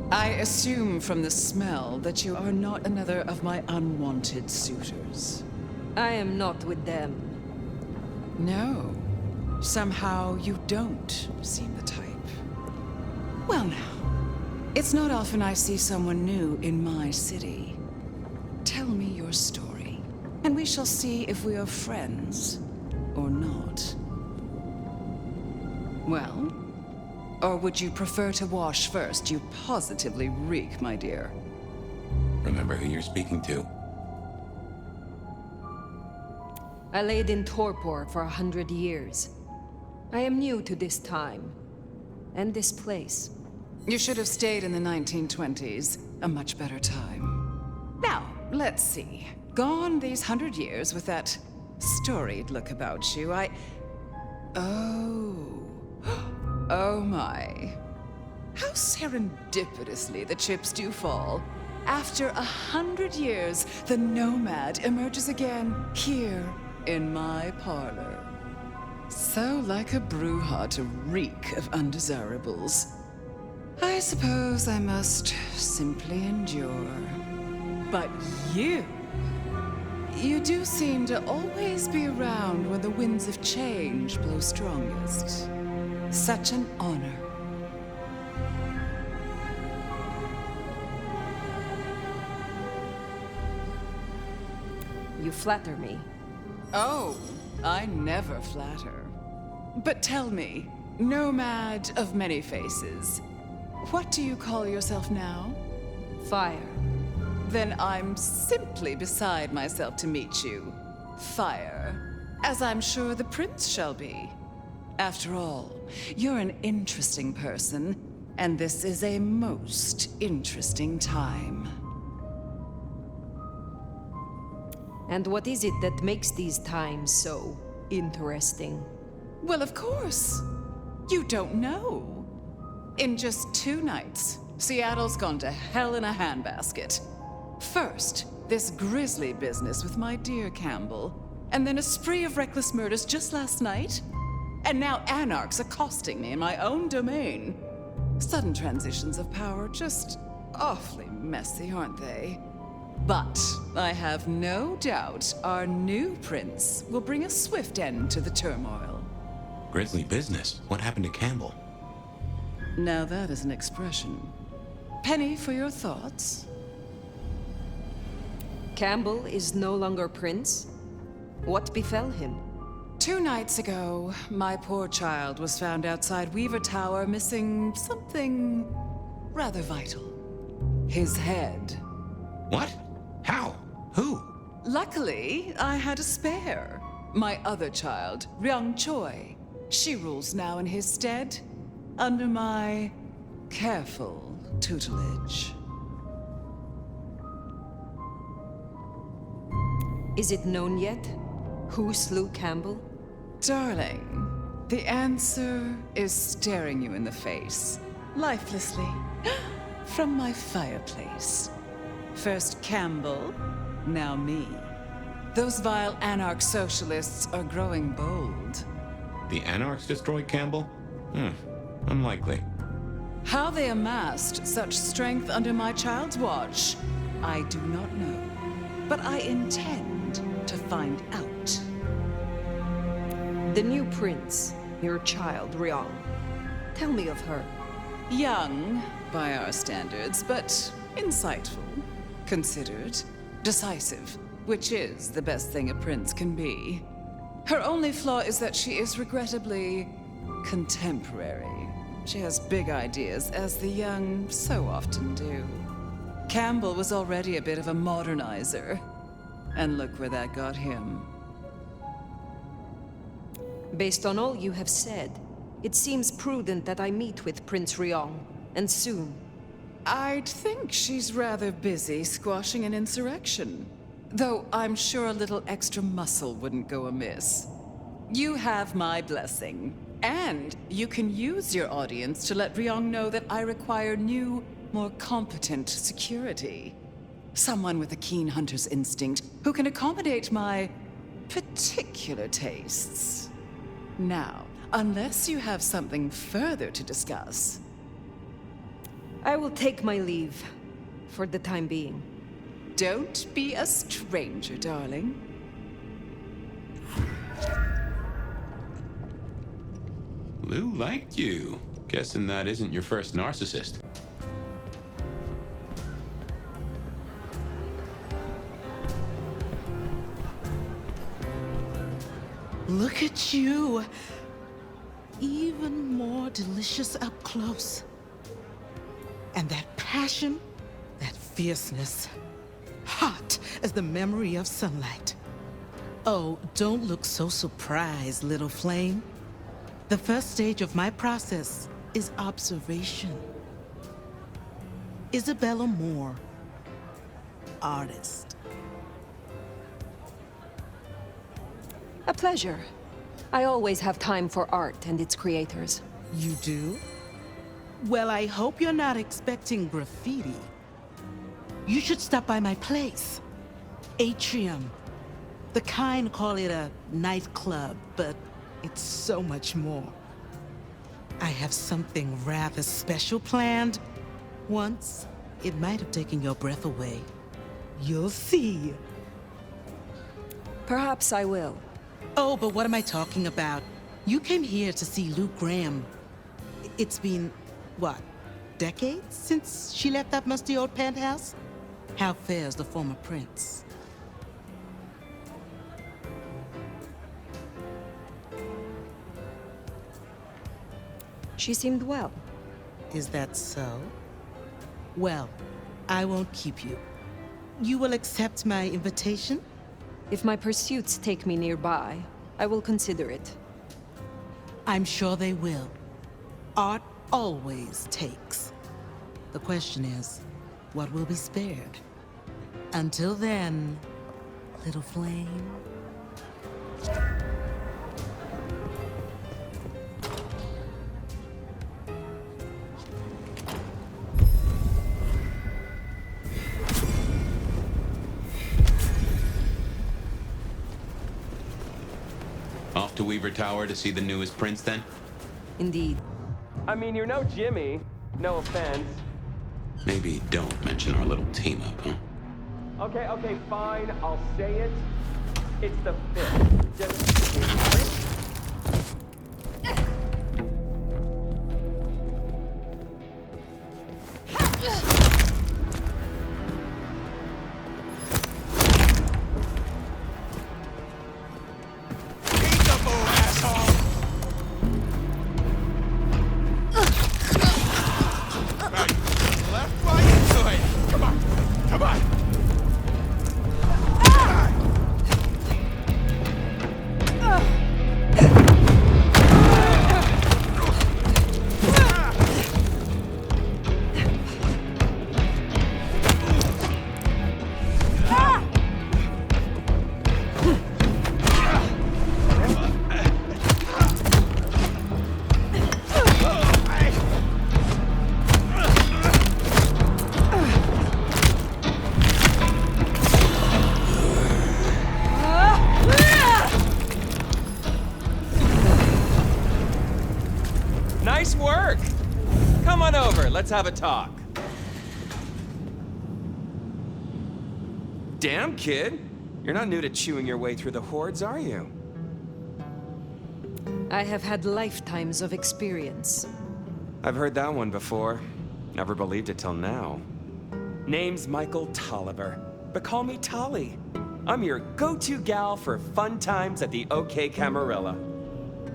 I assume from the smell that you are not another of my unwanted suitors. I am not with them. No. Somehow you don't seem the type. Well now, it's not often I see someone new in my city. Tell me your story, and we shall see if we are friends or not. Well? Or would you prefer to wash first? You positively reek, my dear. Remember who you're speaking to. I laid in torpor for 100 years. I am new to this time, and this place. You should have stayed in the 1920s, a much better time. Now, let's see. Gone these 100 years with that storied look about you, Oh my. How serendipitously the chips do fall. After 100 years, the nomad emerges again here in my parlor. So like a brouhaha to reek of undesirables. I suppose I must simply endure. But you do seem to always be around when the winds of change blow strongest. Such an honor. You flatter me. Oh, I never flatter. But tell me, nomad of many faces, what do you call yourself now? Fire. Then I'm simply beside myself to meet you. Fire. As I'm sure the prince shall be. After all, you're an interesting person, and this is a most interesting time. And what is it that makes these times so interesting? Well, of course. You don't know. In just 2 nights, Seattle's gone to hell in a handbasket. First, this grisly business with my dear Campbell, and then a spree of reckless murders just last night. And now anarchs accosting me in my own domain. Sudden transitions of power, just awfully messy, aren't they? But I have no doubt our new prince will bring a swift end to the turmoil. Grisly business. What happened to Campbell? Now that is an expression. Penny for your thoughts? Campbell is no longer prince? What befell him? 2 nights ago, my poor child was found outside Weaver Tower missing something rather vital. His head. What? How? Who? Luckily, I had a spare. My other child, Ryung Choi. She rules now in his stead, under my careful tutelage. Is it known yet? Who slew Campbell? Darling, the answer is staring you in the face, lifelessly, from my fireplace. First Campbell, now me. Those vile anarch socialists are growing bold. The Anarchs destroyed Campbell? Unlikely. How they amassed such strength under my child's watch, I do not know. But I intend to find out. The new prince, your child, Ryong. Tell me of her. Young, by our standards, but insightful, considered, decisive, which is the best thing a prince can be. Her only flaw is that she is regrettably contemporary. She has big ideas, as the young so often do. Campbell was already a bit of a modernizer. And look where that got him. Based on all you have said, it seems prudent that I meet with Prince Ryong, and soon. I'd think she's rather busy squashing an insurrection. Though I'm sure a little extra muscle wouldn't go amiss. You have my blessing. And you can use your audience to let Ryong know that I require new, more competent security. Someone with a keen hunter's instinct who can accommodate my particular tastes. Now, unless you have something further to discuss. I will take my leave. For the time being. Don't be a stranger, darling. Lou liked you. Guessing that isn't your first narcissist. Look at you. Even more delicious up close. And that passion, that fierceness, hot as the memory of sunlight. Oh, don't look so surprised, little flame. The first stage of my process is observation. Isabella Moore, artist. A pleasure. I always have time for art and its creators. You do? Well, I hope you're not expecting graffiti. You should stop by my place. Atrium. The kind call it a nightclub, but it's so much more. I have something rather special planned. Once, it might have taken your breath away. You'll see. Perhaps I will. Oh, but what am I talking about? You came here to see Lou Graham. It's been, what, decades since she left that musty old penthouse? How fares the former prince? She seemed well. Is that so? Well, I won't keep you. You will accept my invitation? If my pursuits take me nearby, I will consider it. I'm sure they will. Art always takes. The question is, what will be spared? Until then, little flame. Off to Weaver Tower to see the newest prince, then? Indeed. I mean, you're no Jimmy. No offense. Maybe don't mention our little team-up, huh? Okay, fine. I'll say it. It's the 5th. Just... Nice work! Come on over, let's have a talk. Damn, kid. You're not new to chewing your way through the hordes, are you? I have had lifetimes of experience. I've heard that one before. Never believed it till now. Name's Michael Tolliver, but call me Tolly. I'm your go-to gal for fun times at the OK Camarilla.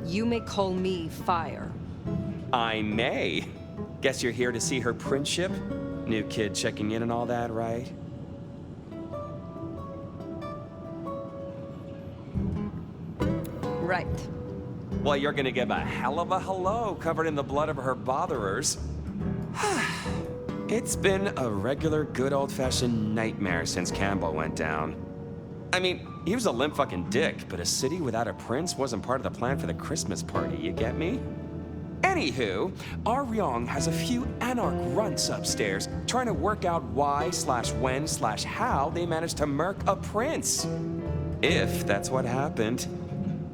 You may call me Fire. I may. Guess you're here to see her princeship? New kid checking in and all that, right? Right. Well, you're gonna give a hell of a hello covered in the blood of her botherers. It's been a regular good old-fashioned nightmare since Campbell went down. I mean, he was a limp fucking dick, but a city without a prince wasn't part of the plan for the Christmas party, you get me? Anywho, our Ryong has a few anarch runts upstairs trying to work out why/when/how they managed to murk a prince. If that's what happened.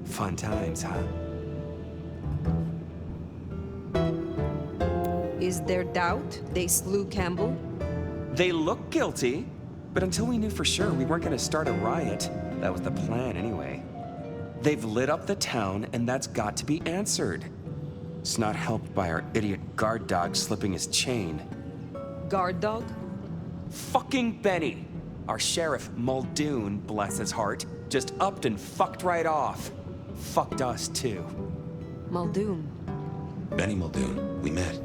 Fun times, huh? Is there doubt they slew Campbell? They look guilty, but until we knew for sure, we weren't gonna start a riot. That was the plan anyway. They've lit up the town, and that's got to be answered. It's not helped by our idiot guard dog slipping his chain. Guard dog? Fucking Benny! Our sheriff, Muldoon, bless his heart, just upped and fucked right off. Fucked us, too. Muldoon. Benny Muldoon, we met.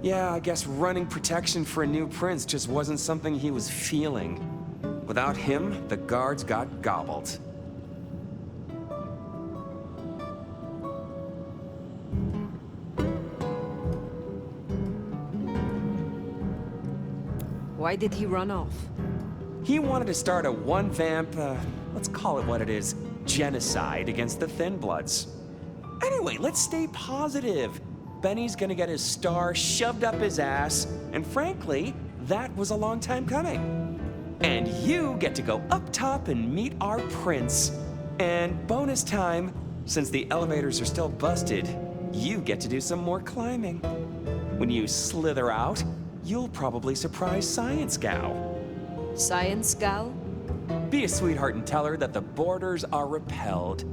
Yeah, I guess running protection for a new prince just wasn't something he was feeling. Without him, the guards got gobbled. Why did he run off? He wanted to start a one-vamp, let's call it what it is, genocide against the Thin Bloods. Anyway, let's stay positive. Benny's gonna get his star shoved up his ass, and frankly, that was a long time coming. And you get to go up top and meet our prince. And bonus time, since the elevators are still busted, you get to do some more climbing. When you slither out, you'll probably surprise Science Gal. Science gal? Be a sweetheart and tell her that the borders are repelled.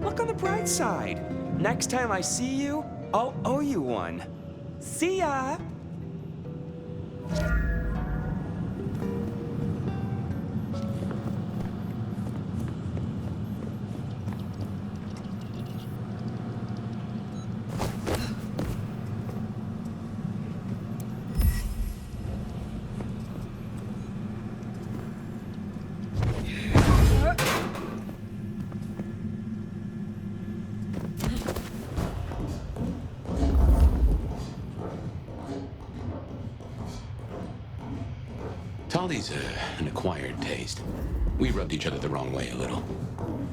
Look on the bright side. Next time I see you, I'll owe you one. See ya! Tolly's an acquired taste. We rubbed each other the wrong way a little.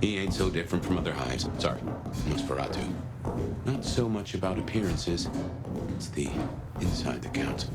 He ain't so different from other hives. Sorry, Nosferatu. Not so much about appearances. It's the inside that counts.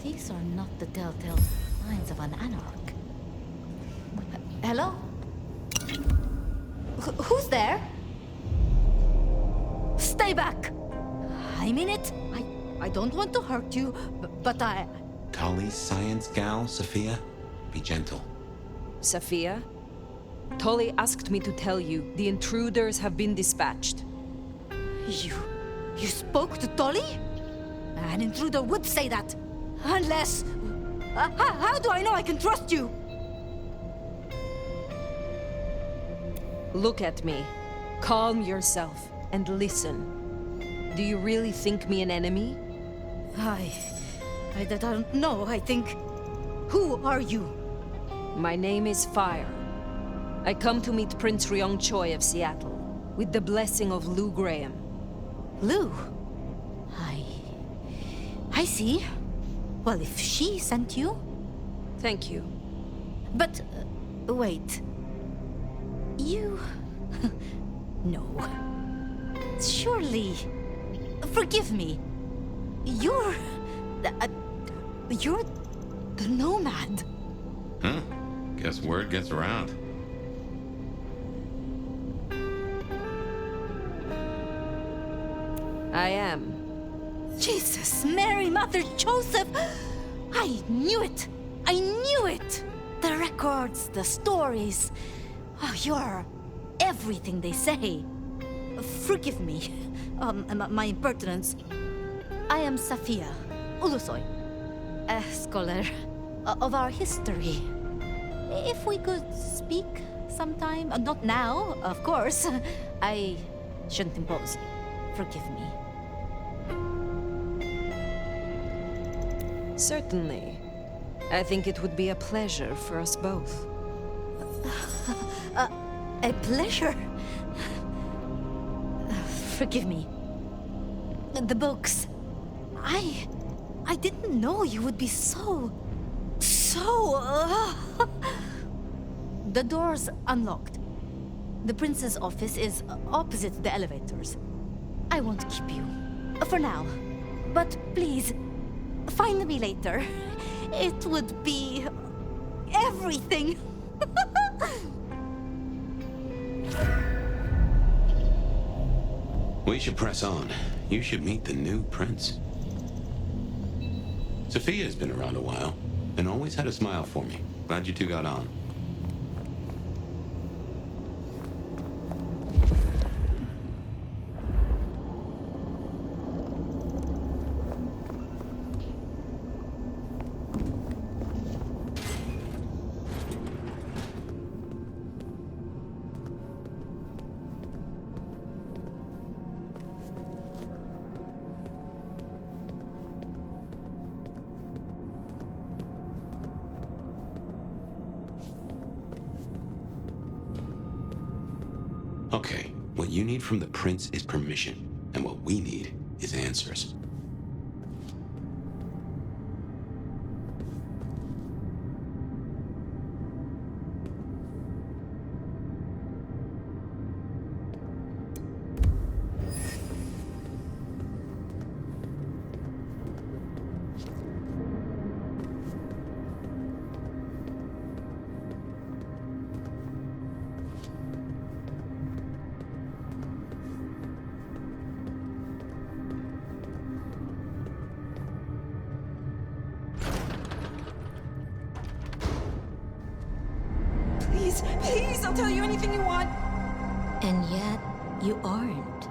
These are not the telltale signs of an anarch. Hello? Who's there? Stay back! I mean it. I don't want to hurt you, but I... Tolly's science gal, Sophia? Be gentle. Sophia? Tolly asked me to tell you the intruders have been dispatched. You spoke to Tolly? An intruder would say that. Unless... how do I know I can trust you? Look at me. Calm yourself and listen. Do you really think me an enemy? I don't know, I think... Who are you? My name is Fire. I come to meet Prince Ryong Choi of Seattle, with the blessing of Lou Graham. Lou? I see. Well, if she sent you... Thank you. But, wait. You... No. Surely... Forgive me. You're the Nomad. Huh? Guess word gets around. I am. Jesus, Mary, Mother, Joseph! I knew it! I knew it! The records, the stories. Oh, you're everything they say. Forgive me, my impertinence. I am Safia Ulusoy, a scholar of our history. If we could speak sometime, not now, of course. I shouldn't impose. Forgive me. Certainly. I think it would be a pleasure for us both. A pleasure. Forgive me. The books. I didn't know you would be so... The door's unlocked. The prince's office is opposite the elevators. I won't keep you. For now. But please, find me later. It would be... everything. We should press on. You should meet the new prince. Sophia's been around a while, and always had a smile for me. Glad you two got on. Okay, what you need from the prince is permission, and what we need is answers. Please, I'll tell you anything you want. And yet, you aren't.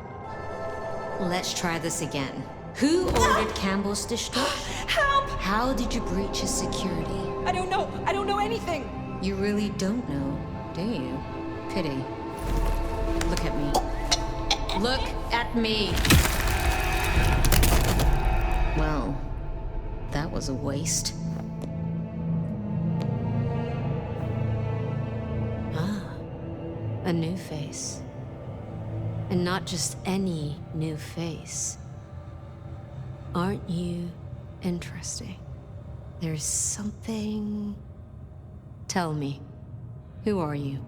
Let's try this again. Who ordered Campbell's destruction? Help! How did you breach his security? I don't know anything. You really don't know, do you? Pity. Look at me. Look at me! Well, that was a waste. A new face. And not just any new face. Aren't you interesting? There's something... Tell me, who are you?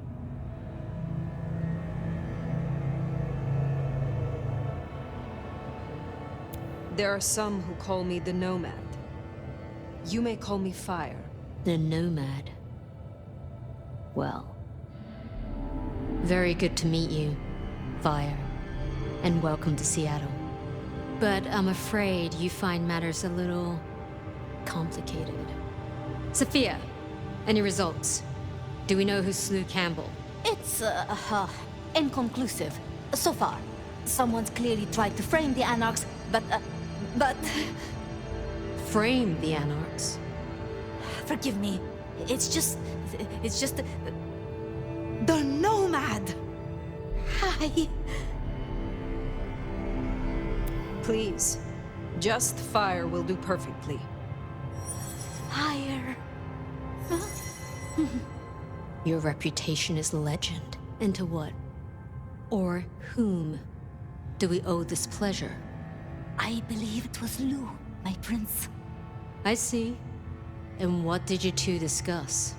There are some who call me the Nomad. You may call me Fire. The Nomad. Well... Very good to meet you, Fire, and welcome to Seattle. But I'm afraid you find matters a little... complicated. Sophia, any results? Do we know who slew Campbell? It's, inconclusive. So far. Someone's clearly tried to frame the Anarchs, but... Frame the Anarchs? Forgive me. It's just... The Nomad! Hi. Please, just Fire will do perfectly. Fire. Your reputation is legend. And to what? Or whom do we owe this pleasure? I believe it was Lou, my prince. I see. And what did you two discuss?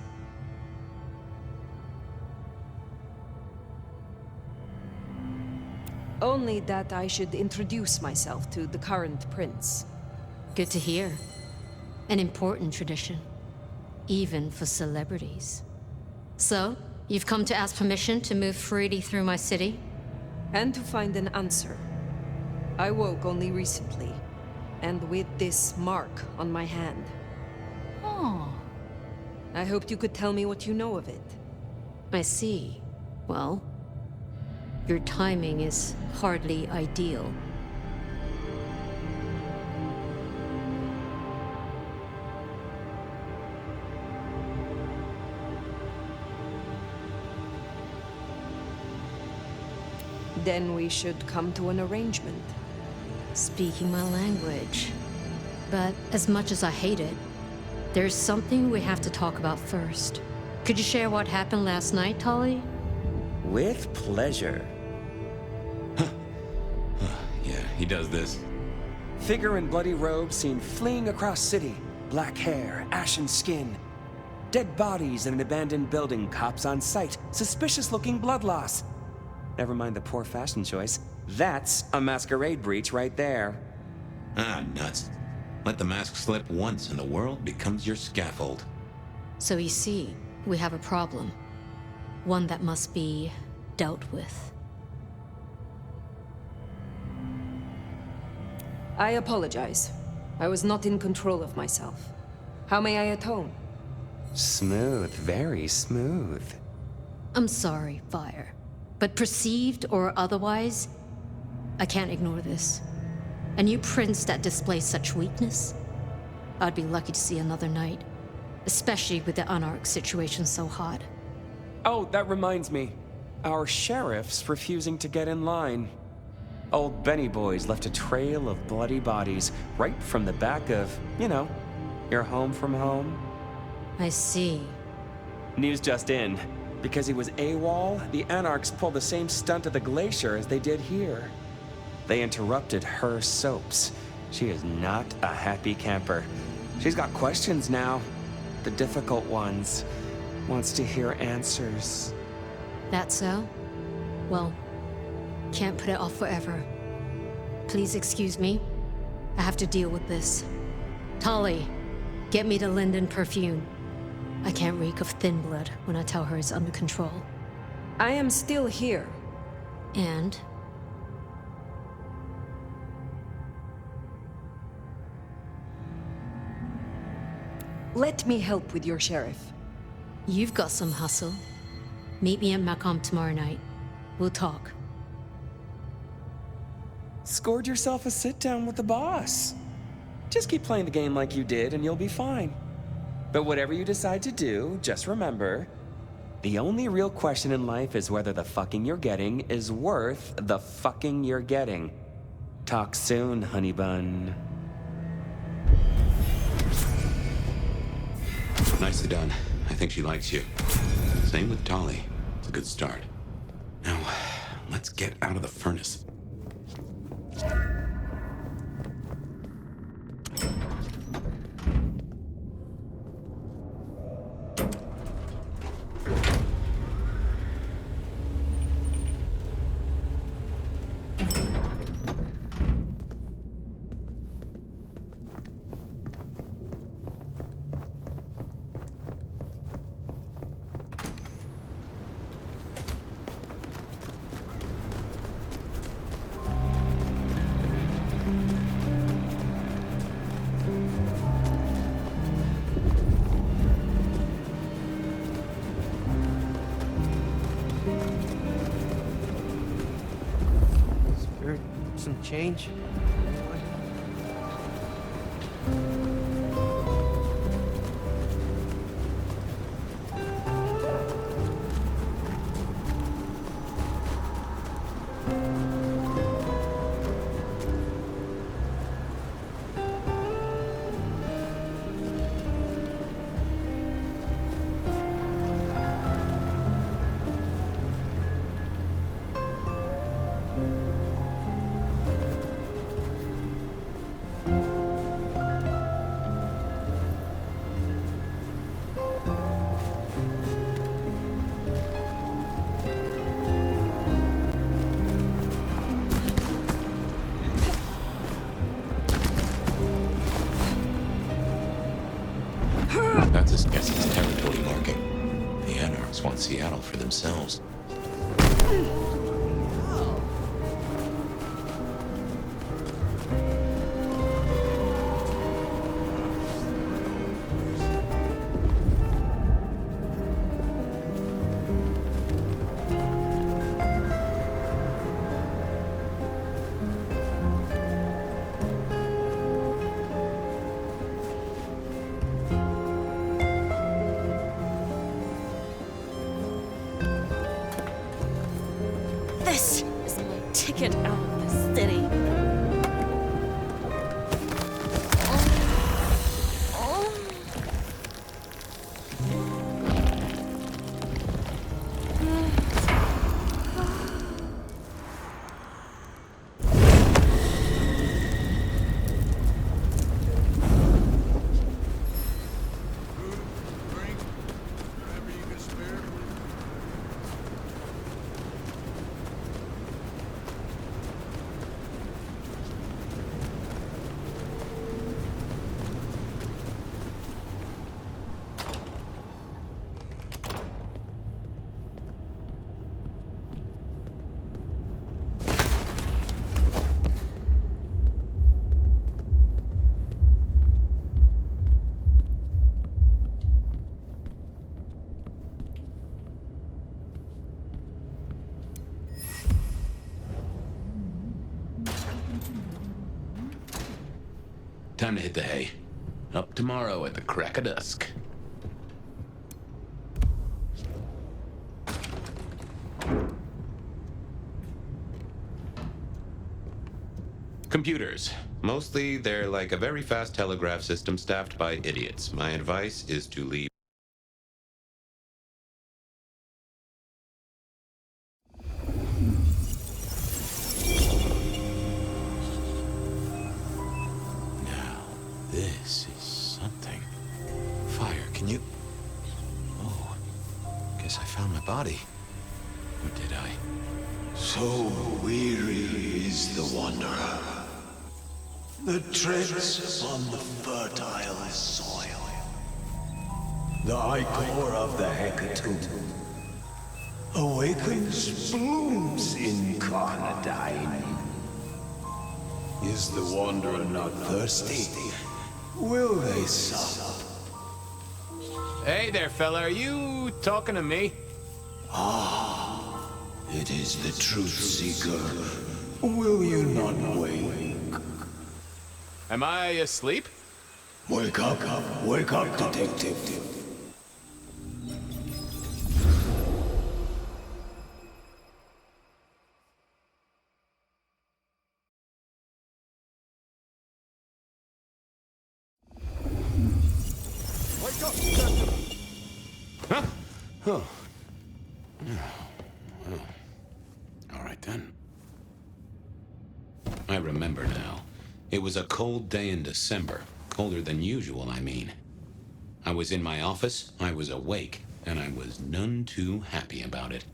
Only that I should introduce myself to the current prince. Good to hear. An important tradition. Even for celebrities. So, you've come to ask permission to move freely through my city? And to find an answer. I woke only recently, and with this mark on my hand. Oh. I hoped you could tell me what you know of it. I see. Well, your timing is hardly ideal. Then we should come to an arrangement. Speaking my language. But as much as I hate it, There's something we have to talk about first. Could you share what happened last night, Tali? With pleasure. Yeah, he does this. Figure in bloody robes seen fleeing across city. Black hair, ashen skin. Dead bodies in an abandoned building, cops on site. Suspicious-looking blood loss. Never mind the poor fashion choice. That's a masquerade breach right there. Ah, nuts. Let the mask slip once and the world becomes your scaffold. So you see, we have a problem. One that must be dealt with. I apologize. I was not in control of myself. How may I atone? Smooth, very smooth. I'm sorry, Fire. But perceived or otherwise, I can't ignore this. A new prince that displays such weakness? I'd be lucky to see another night. Especially with the Anarch situation so hot. Oh, that reminds me. Our sheriff's refusing to get in line. Old Benny boys left a trail of bloody bodies right from the back of, you know, your home from home. I see. News just in. Because he was AWOL, the Anarchs pulled the same stunt at the glacier as they did here. They interrupted her soaps. She is not a happy camper. She's got questions now. The difficult ones. Wants to hear answers. That so? Well, can't put it off forever. Please excuse me. I have to deal with this. Tali, get me the linden perfume. I can't reek of thin blood when I tell her it's under control. I am still here. And? Let me help with your sheriff. You've got some hustle. Meet me at Macomb tomorrow night. We'll talk. Scored yourself a sit-down with the boss. Just keep playing the game like you did and you'll be fine. But whatever you decide to do, just remember, the only real question in life is whether the fucking you're getting is worth the fucking you're getting. Talk soon, honey bun. Nicely done. I think she likes you. Same with Tali. It's a good start. Now, let's get out of the furnace. Some change. That's as guess as territory marking. The Anarchs want Seattle for themselves. This is my ticket out of the city. time to hit the hay. Up tomorrow at the crack of dusk. Computers. Mostly, they're like a very fast telegraph system staffed by idiots. My advice is to leave. Now, this is something. Fire, can you... Oh, guess I found my body. Or did I? So weary is the wanderer that treads upon the fertile soil. The ichor of the hecatomb awakens blooms incarnadine. Is the wanderer not thirsty? Will they sup? Hey there, fella. Are you talking to me? It is the truth seeker. Will you not wake? Am I asleep? Wake up, detective. Wake up, detective! Huh? Oh. All right, then. I remember now. It was a cold day in December. Colder than usual, I mean. I was in my office, I was awake, and I was none too happy about it.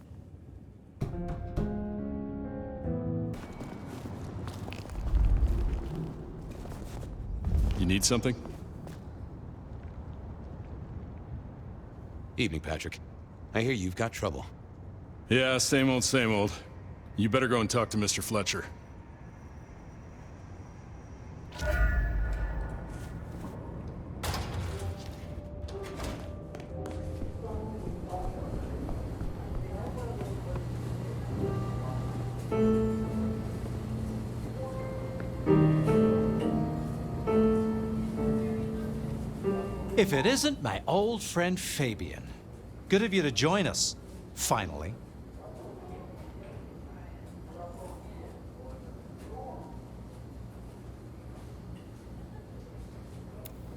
You need something? Evening, Patrick. I hear you've got trouble. Yeah, same old, same old. You better go and talk to Mr. Fletcher. If it isn't my old friend Fabian. Good of you to join us, finally.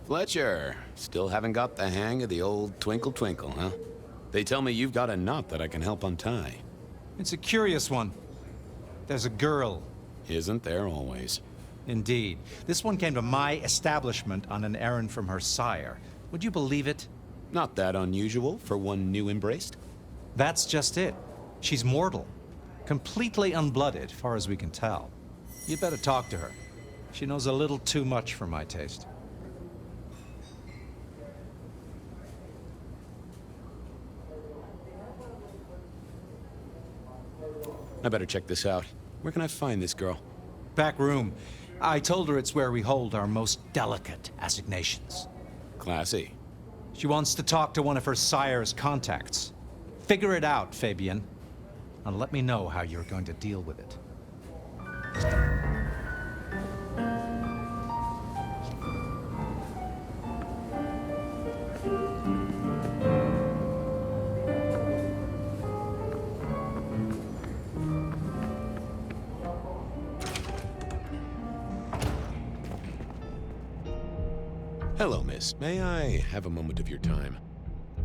Fletcher, still haven't got the hang of the old twinkle twinkle, huh? They tell me you've got a knot that I can help untie. It's a curious one. There's a girl. Isn't there always? Indeed. This one came to my establishment on an errand from her sire. Would you believe it? Not that unusual for one new embraced. That's just it. She's mortal. Completely unblooded, far as we can tell. You'd better talk to her. She knows a little too much for my taste. I better check this out. Where can I find this girl? Back room. I told her it's where we hold our most delicate assignations. Classy. She wants to talk to one of her sire's contacts. Figure it out, Fabian. And let me know how you're going to deal with it. Hello, miss. May I have a moment of your time?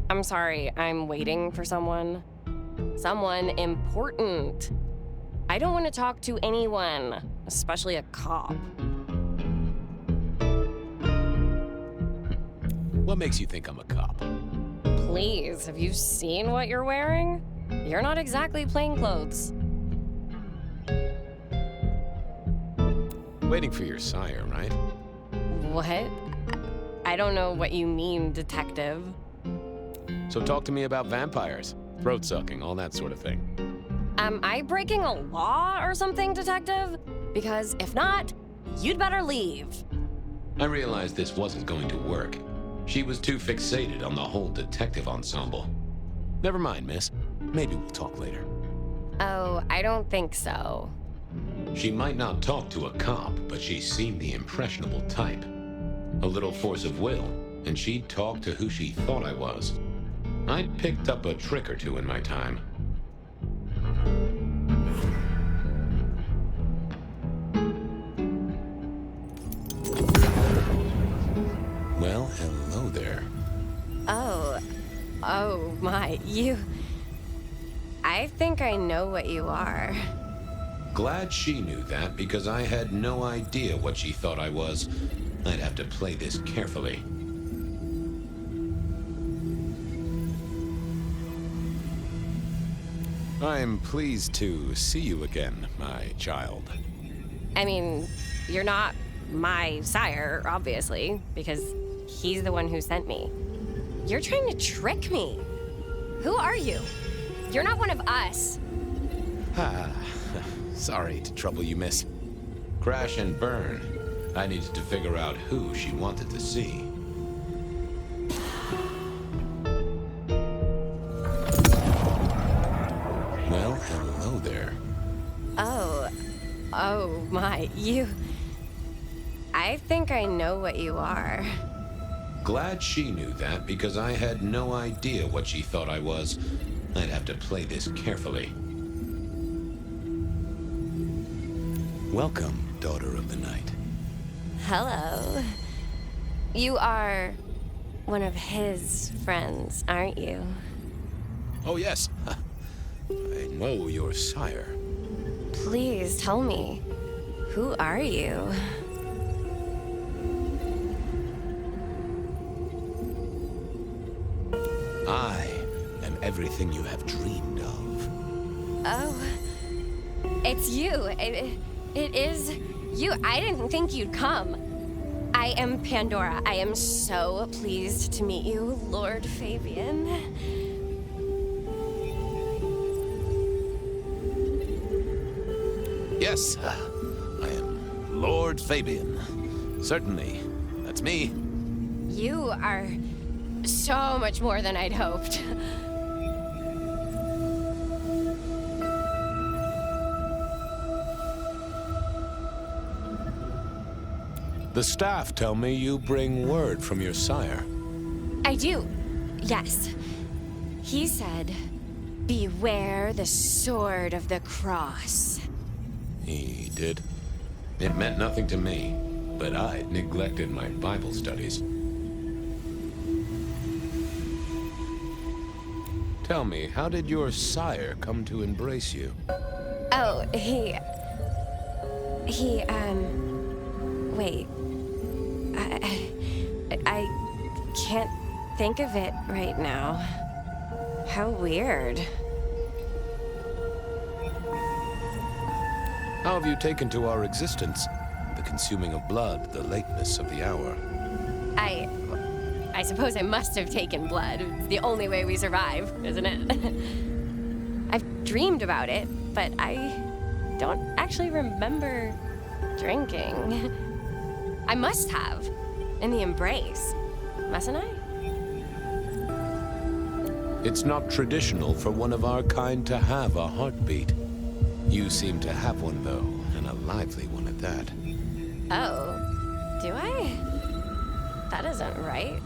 I'm sorry, I'm waiting for someone. Someone important. I don't want to talk to anyone, especially a cop. What makes you think I'm a cop? Please, have you seen what you're wearing? You're not exactly plainclothes. Waiting for your sire, right? What? I don't know what you mean, detective. So talk to me about vampires, throat sucking, all that sort of thing. Am I breaking a law or something, detective? Because if not, you'd better leave. I realized this wasn't going to work. She was too fixated on the whole detective ensemble. Never mind, miss. Maybe we'll talk later. Oh, I don't think so. She might not talk to a cop, but she seemed the impressionable type. a little force of will, and she'd talk to who she thought I was. I'd picked up a trick or two in my time. Well, hello there. Oh my, you... I think I know what you are. Glad she knew that, because I had no idea what she thought I was. I'd have to play this carefully. I'm pleased to see you again, my child. I mean, you're not my sire, obviously, because he's the one who sent me. You're trying to trick me. Who are you? You're not one of us. Sorry to trouble you, miss. Crash and burn. I needed to figure out who she wanted to see. Well, hello there. Oh my, you... I think I know what you are. Glad she knew that, because I had no idea what she thought I was. I'd have to play this carefully. Welcome, daughter of the night. Hello. You are one of his friends, aren't you? Oh, yes. I know your sire. Please tell me, who are you? I am everything you have dreamed of. Oh, it's you. It is you. I didn't think you'd come. I am Pandora. I am so pleased to meet you, Lord Fabian. Yes, I am Lord Fabian. Certainly, that's me. You are so much more than I'd hoped. The staff tell me you bring word from your sire. I do, yes. He said, beware the sword of the cross. He did. It meant nothing to me, but I'd neglected my Bible studies. Tell me, how did your sire come to embrace you? Oh, wait. I can't think of it right now. How weird. How have you taken to our existence? The consuming of blood, the lateness of the hour. I suppose I must have taken blood. It's the only way we survive, isn't it? I've dreamed about it, but I don't actually remember drinking. I must have. In the embrace. Mustn't I? It's not traditional for one of our kind to have a heartbeat. You seem to have one, though, and a lively one at that. Oh, do I? That isn't right.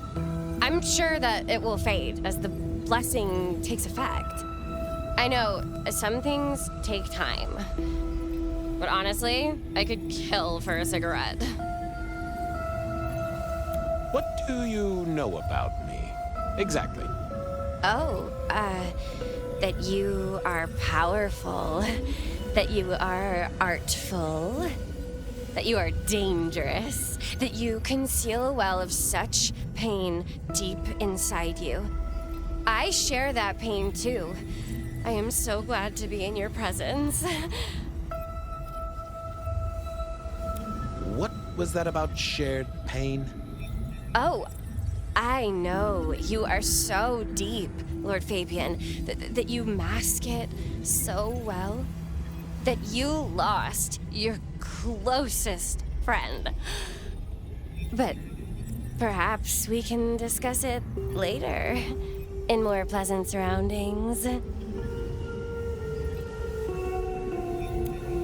I'm sure that it will fade as the blessing takes effect. I know, some things take time. But honestly, I could kill for a cigarette. What do you know about me? Exactly. Oh, that you are powerful, that you are artful, that you are dangerous, that you conceal a well of such pain deep inside you. I share that pain too. I am so glad to be in your presence. What was that about shared pain? Oh, I know. You are so deep, Lord Fabian, that you mask it so well. That you lost your closest friend. But perhaps we can discuss it later, in more pleasant surroundings.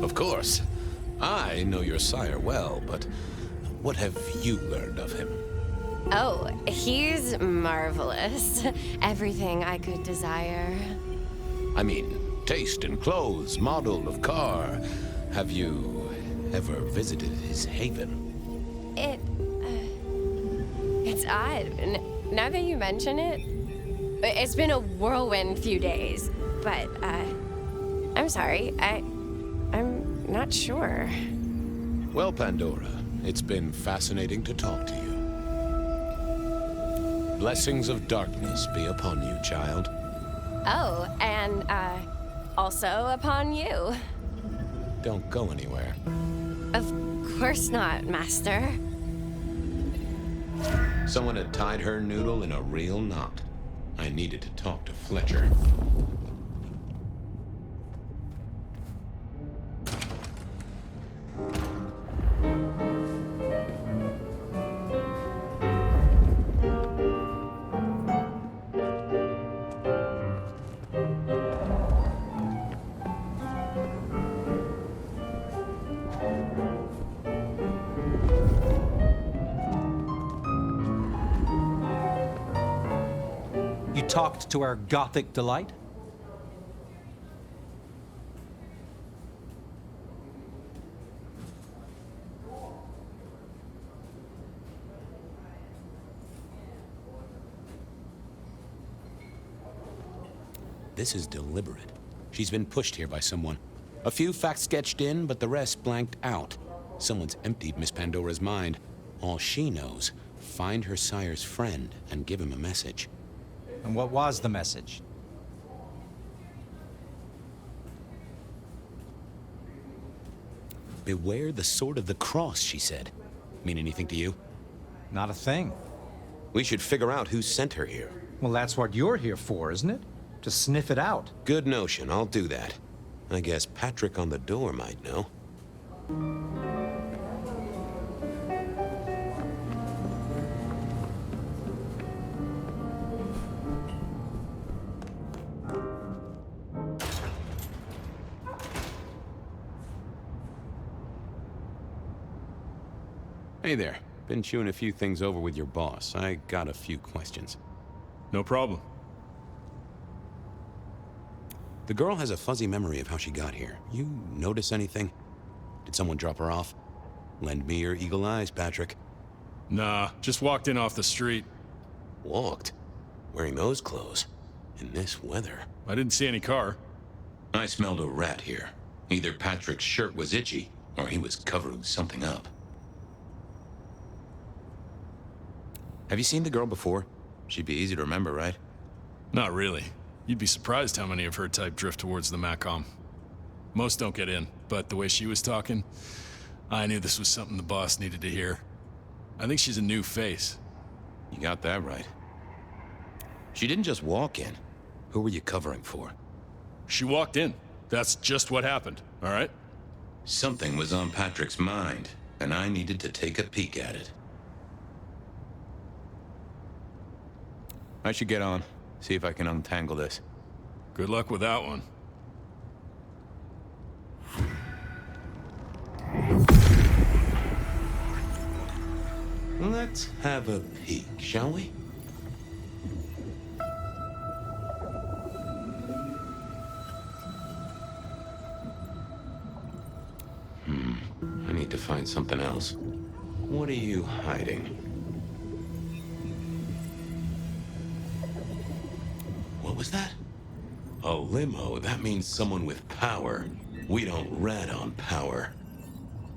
Of course. I know your sire well, but What have you learned of him? Oh, he's marvelous. Everything I could desire. I mean, taste in clothes, model of car. Have you ever visited his haven? It's odd. Now that you mention it, it's been a whirlwind few days. But, I'm sorry. I'm not sure. Well, Pandora, it's been fascinating to talk to you. Blessings of darkness be upon you, child. Oh, and, also upon you. Don't go anywhere. Of course not, Master. Someone had tied her noodle in a real knot. I needed to talk to Fletcher. You talked to our Gothic delight? This is deliberate. She's been pushed here by someone. A few facts sketched in, but the rest blanked out. Someone's emptied Miss Pandora's mind. All she knows, find her sire's friend and give him a message. And what was the message? Beware the sword of the cross, she said. Mean anything to you? Not a thing. We should figure out who sent her here. Well, that's what you're here for, isn't it? To sniff it out. Good notion, I'll do that. I guess Patrick on the door might know. Hey there. Been chewing a few things over with your boss. I got a few questions. No problem. The girl has a fuzzy memory of how she got here. You notice anything? Did someone drop her off? Lend me your eagle eyes, Patrick. Nah, just walked in off the street. Walked? Wearing those clothes? In this weather? I didn't see any car. I smelled a rat here. Either Patrick's shirt was itchy, or he was covering something up. Have you seen the girl before? She'd be easy to remember, right? Not really. You'd be surprised how many of her type drift towards the Macom. Most don't get in, but the way she was talking, I knew this was something the boss needed to hear. I think she's a new face. You got that right. She didn't just walk in. Who were you covering for? She walked in. That's just what happened, all right? Something was on Patrick's mind, and I needed to take a peek at it. I should get on. See if I can untangle this. Good luck with that one. Let's have a peek, shall we? I need to find something else. What are you hiding? What was that? A limo. That means someone with power. We don't rat on power.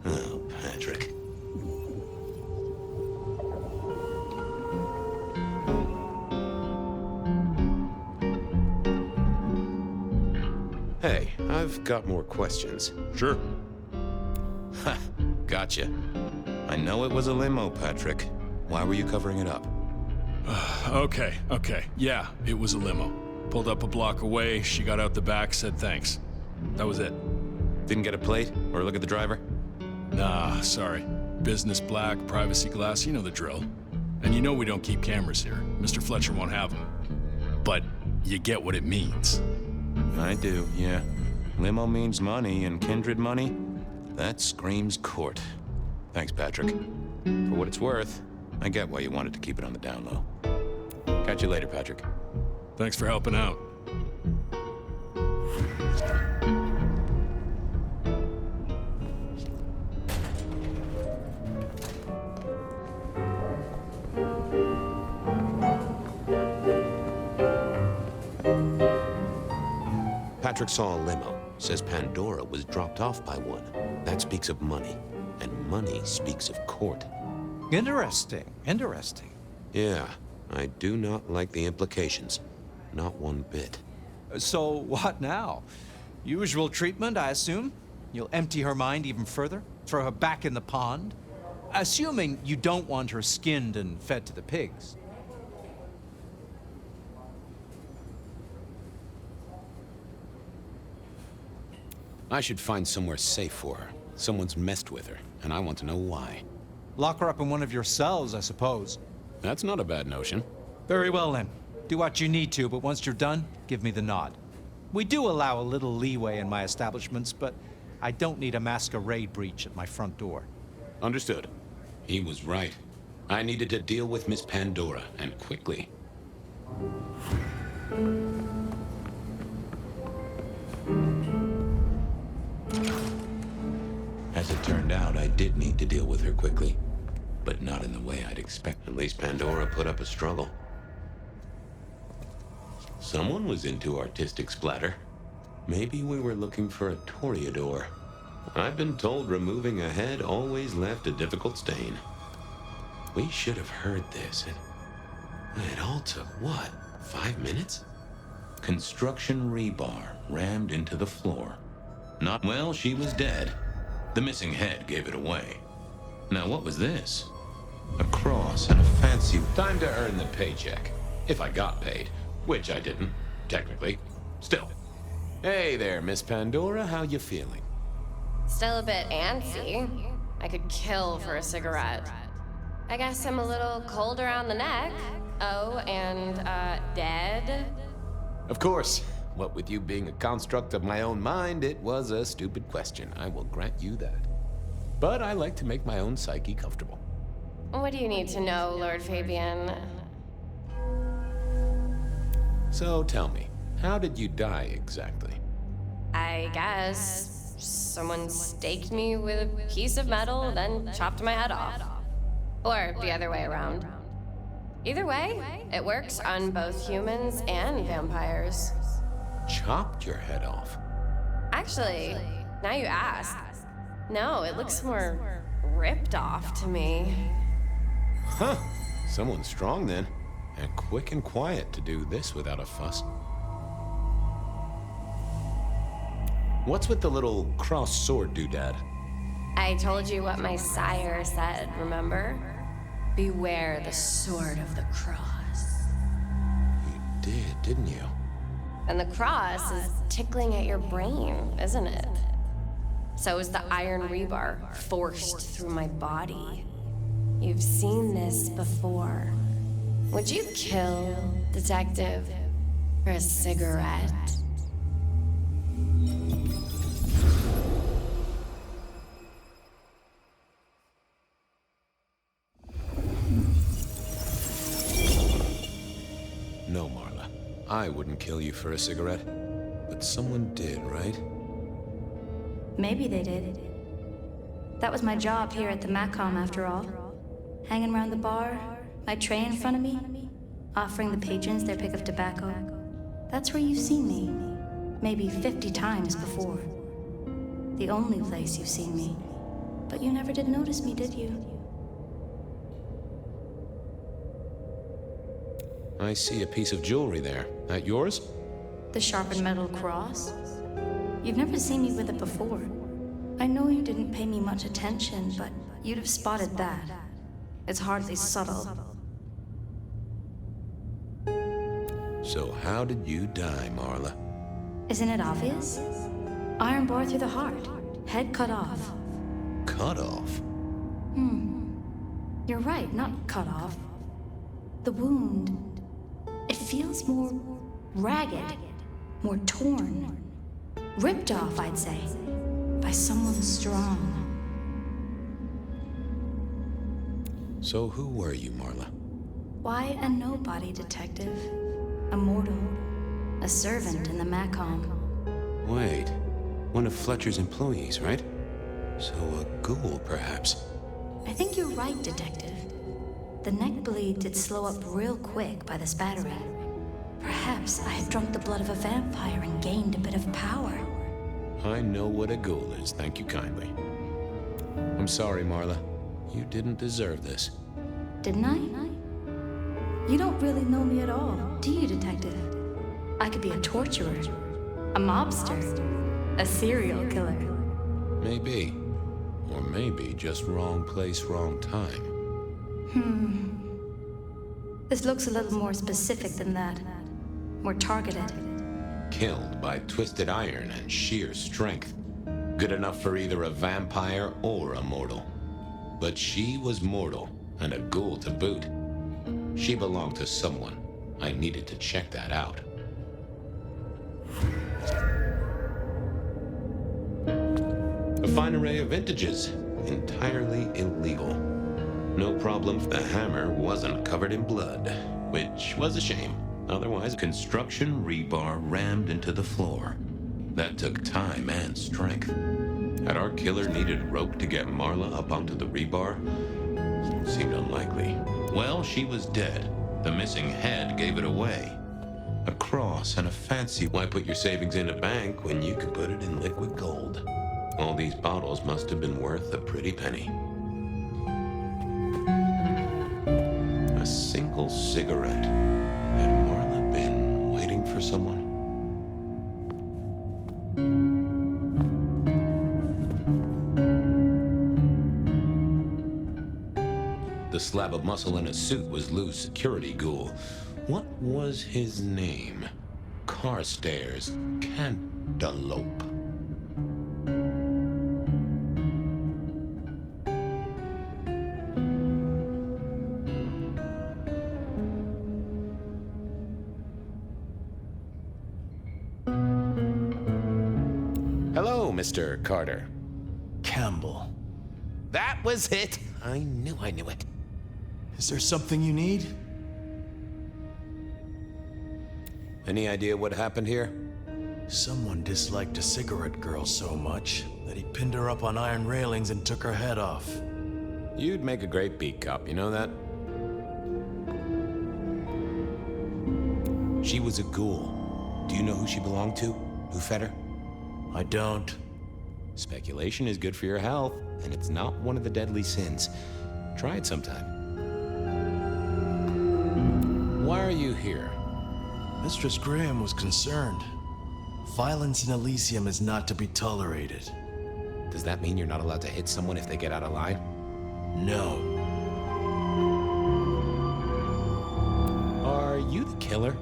Oh, Patrick. Hey, I've got more questions. Sure. Ha! Gotcha. I know it was a limo, Patrick. Why were you covering it up? Okay. Yeah, it was a limo. Pulled up a block away, she got out the back, said thanks. That was it. Didn't get a plate or look at the driver? Nah, sorry. Business black, privacy glass, you know the drill. And you know we don't keep cameras here. Mr. Fletcher won't have them. But you get what it means. I do, yeah. Limo means money, and kindred money? That screams court. Thanks, Patrick. For what it's worth, I get why you wanted to keep it on the down low. Catch you later, Patrick. Thanks for helping out. Patrick saw a limo. Says Pandora was dropped off by one. That speaks of money. And money speaks of court. Interesting, interesting. Yeah, I do not like the implications. Not one bit. So what now? Usual treatment, I assume? You'll empty her mind even further? Throw her back in the pond? Assuming you don't want her skinned and fed to the pigs. I should find somewhere safe for her. Someone's messed with her, and I want to know why. Lock her up in one of your cells, I suppose. That's not a bad notion. Very well, then. Do what you need to, but once you're done, give me the nod. We do allow a little leeway in my establishments, but I don't need a masquerade breach at my front door. Understood. He was right. I needed to deal with Miss Pandora, and quickly. As it turned out, I did need to deal with her quickly. But not in the way I'd expect. At least Pandora put up a struggle. Someone was into artistic splatter. Maybe we were looking for a Toreador. I've been told removing a head always left a difficult stain. We should have heard this. It all took, what, 5 minutes? Construction rebar rammed into the floor. Not well, she was dead. The missing head gave it away. Now what was this? A cross and a fancy... Time to earn the paycheck. If I got paid. Which I didn't, technically. Still. Hey there, Miss Pandora, how you feeling? Still a bit antsy. I could kill for a cigarette. I guess I'm a little cold around the neck. Oh, and, dead? Of course. What with you being a construct of my own mind, it was a stupid question. I will grant you that. But I like to make my own psyche comfortable. What do you need to know, Lord Fabian? So tell me, how did you die exactly? I guess someone staked me with a piece of metal, then chopped my head off. Or the other way around. Either way, it works on both humans and vampires. Chopped your head off? Actually, now you ask. No, it looks more ripped off to me. Huh. Someone's strong then. And quick and quiet to do this without a fuss. What's with the little crossed sword doodad? I told you what my sire said, remember? Beware the sword of the cross. You did, didn't you? And the cross is tickling at your brain, isn't it? So is the iron rebar forced through my body. You've seen this before. Would you kill, Detective, for a cigarette? No, Marla. I wouldn't kill you for a cigarette. But someone did, right? Maybe they did. That was my job here at the Macom, after all. Hanging around the bar, my tray in front of me, offering the patrons their pick of tobacco. That's where you've seen me. Maybe 50 times before. The only place you've seen me. But you never did notice me, did you? I see a piece of jewelry there. That yours? The sharpened metal cross? You've never seen me with it before. I know you didn't pay me much attention, but you'd have spotted that. It's hardly subtle. So how did you die, Marla? Isn't it obvious? Iron bar through the heart. Head cut off. Cut off? You're right, not cut off. The wound, it feels more ragged, more torn. Ripped off, I'd say, by someone strong. So who were you, Marla? Why a nobody, detective? A mortal. A servant in the Macom. Wait, one of Fletcher's employees, right? So a ghoul, perhaps? I think you're right, detective. The neck bleed did slow up real quick by the spattering. Perhaps I had drunk the blood of a vampire and gained a bit of power. I know what a ghoul is, thank you kindly. I'm sorry, Marla. You didn't deserve this. Didn't I? You don't really know me at all, do you, detective? I could be a torturer, a mobster, a serial killer. Maybe. Or maybe just wrong place, wrong time. This looks a little more specific than that. More targeted. Killed by twisted iron and sheer strength. Good enough for either a vampire or a mortal. But she was mortal, and a ghoul to boot. She belonged to someone. I needed to check that out. A fine array of vintages. Entirely illegal. No problem, the hammer wasn't covered in blood, which was a shame. Otherwise, construction rebar rammed into the floor. That took time and strength. Had our killer needed rope to get Marla up onto the rebar? Seemed unlikely. Well, she was dead. The missing head gave it away. A cross and a fancy. Why put your savings in a bank when you could put it in liquid gold? All these bottles must have been worth a pretty penny. A single cigarette. Had Marla been waiting for someone? The slab of muscle in a suit was Lou's security ghoul. What was his name? Carstairs Cantaloupe. Hello, Mr. Carter. Campbell. That was it! I knew it. Is there something you need? Any idea what happened here? Someone disliked a cigarette girl so much that he pinned her up on iron railings and took her head off. You'd make a great beat cop, you know that? She was a ghoul. Do you know who she belonged to? Who fed her? I don't. Speculation is good for your health, and it's not one of the deadly sins. Try it sometime. Why are you here? Mistress Graham was concerned. Violence in Elysium is not to be tolerated. Does that mean you're not allowed to hit someone if they get out of line? No. Are you the killer?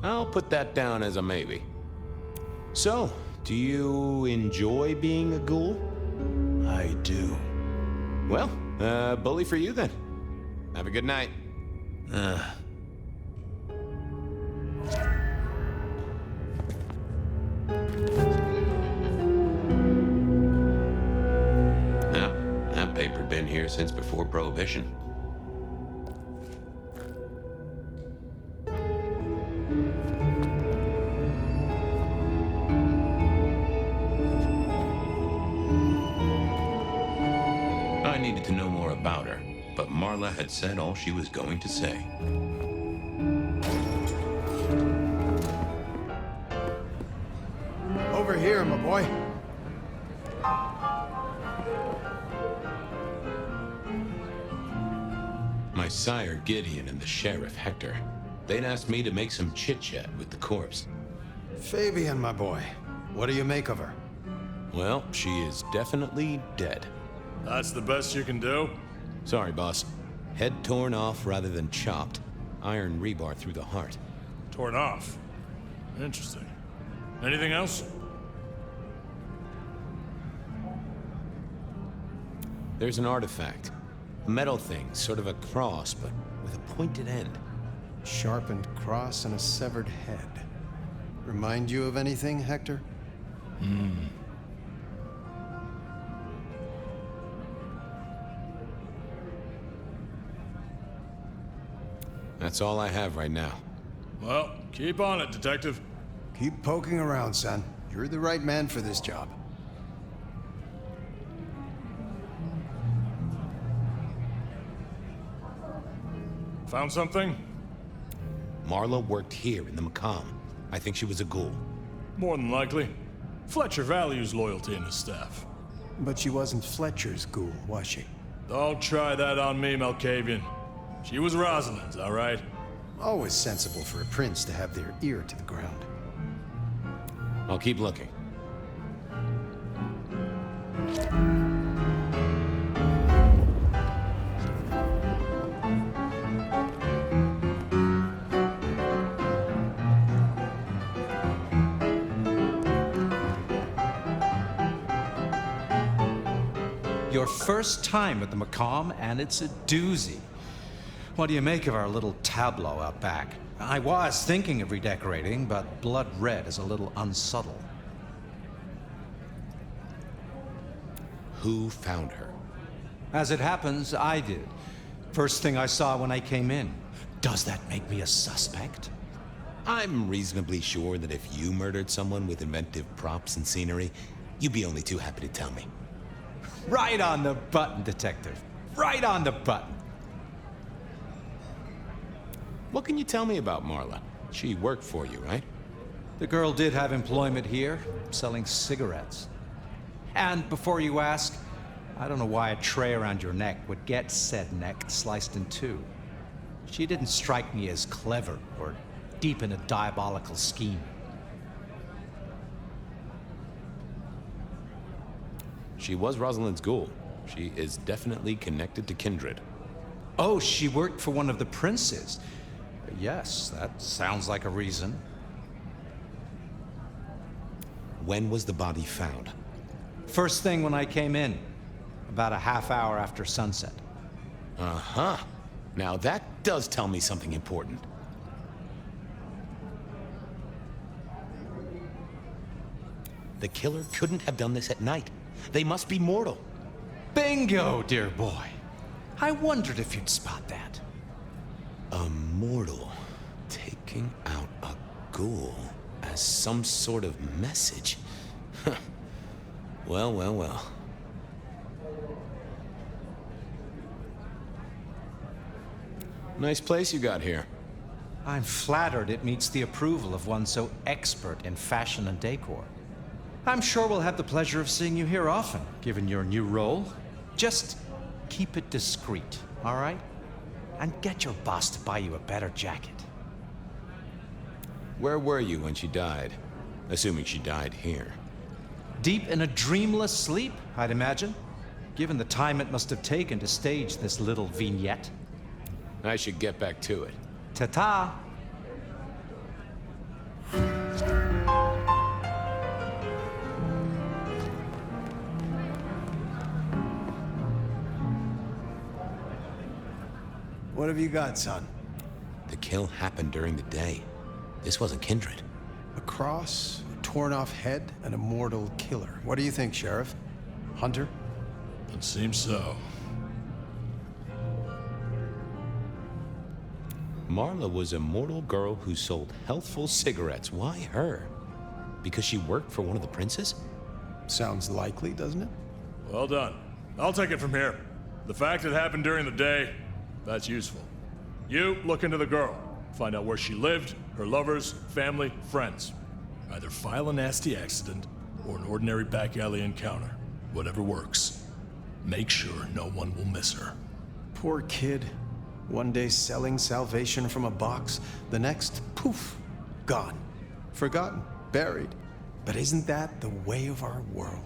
I'll put that down as a maybe. So, do you enjoy being a ghoul? I do. Well, bully for you then. Have a good night. That paper'd been here since before Prohibition. I needed to know more about her, but Marla had said all she was going to say. Over here, my boy. My sire Gideon and the sheriff Hector. They'd asked me to make some chit-chat with the corpse. Fabian, my boy. What do you make of her? Well, she is definitely dead. That's the best you can do? Sorry, boss. Head torn off rather than chopped. Iron rebar through the heart. Torn off. Interesting. Anything else? There's an artifact. A metal thing, sort of a cross, but with a pointed end. Sharpened cross and a severed head. Remind you of anything, Hector? That's all I have right now. Well, keep on it, Detective. Keep poking around, son. You're the right man for this job. Found something? Marla worked here in the Macomb. I think she was a ghoul. More than likely. Fletcher values loyalty in his staff. But she wasn't Fletcher's ghoul, was she? Don't try that on me, Malkavian. She was Rosalind's, all right? Always sensible for a prince to have their ear to the ground. I'll keep looking. Your first time at the Macomb, and it's a doozy. What do you make of our little tableau out back? I was thinking of redecorating, but blood red is a little unsubtle. Who found her? As it happens, I did. First thing I saw when I came in. Does that make me a suspect? I'm reasonably sure that if you murdered someone with inventive props and scenery, you'd be only too happy to tell me. Right on the button, Detective. Right on the button. What can you tell me about Marla? She worked for you, right? The girl did have employment here, selling cigarettes. And before you ask, I don't know why a tray around your neck would get said neck sliced in two. She didn't strike me as clever or deep in a diabolical scheme. She was Rosalind's ghoul. She is definitely connected to kindred. Oh, she worked for one of the princes. Yes, that sounds like a reason. When was the body found? First thing when I came in, about a half hour after sunset. Uh-huh. Now that does tell me something important. The killer couldn't have done this at night. They must be mortal. Bingo, dear boy. I wondered if you'd spot that. A mortal taking out a ghoul as some sort of message. Well, well, well. Nice place you got here. I'm flattered it meets the approval of one so expert in fashion and decor. I'm sure we'll have the pleasure of seeing you here often, given your new role. Just keep it discreet, all right? And get your boss to buy you a better jacket. Where were you when she died? Assuming she died here. Deep in a dreamless sleep, I'd imagine, given the time it must have taken to stage this little vignette. I should get back to it. Ta-ta! What have you got, son? The kill happened during the day. This wasn't kindred. A cross, a torn-off head, and a mortal killer. What do you think, Sheriff? Hunter? It seems so. Marla was a mortal girl who sold healthful cigarettes. Why her? Because she worked for one of the princes? Sounds likely, doesn't it? Well done. I'll take it from here. The fact it happened during the day, that's useful. You look into the girl. Find out where she lived, her lovers, family, friends. Either file a nasty accident or an ordinary back alley encounter. Whatever works. Make sure no one will miss her. Poor kid. One day selling salvation from a box, the next, poof, gone. Forgotten, buried. But isn't that the way of our world?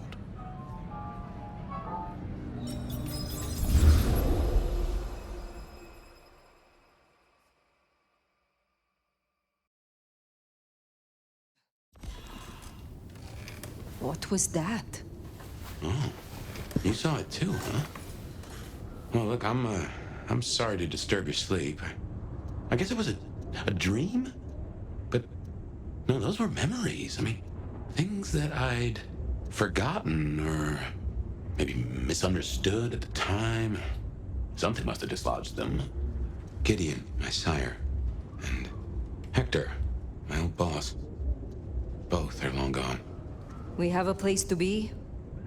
What was that? Oh, you saw it too, huh? Well, look, I'm sorry to disturb your sleep. I guess it was a dream? But, no, those were memories. I mean, things that I'd forgotten or maybe misunderstood at the time. Something must have dislodged them. Gideon, my sire, director, my old boss. Both are long gone. We have a place to be?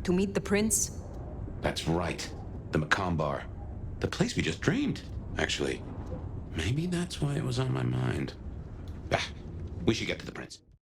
To meet the prince? That's right. The Macomb Bar. The place we just dreamed, actually. Maybe that's why it was on my mind. Bah, we should get to the prince.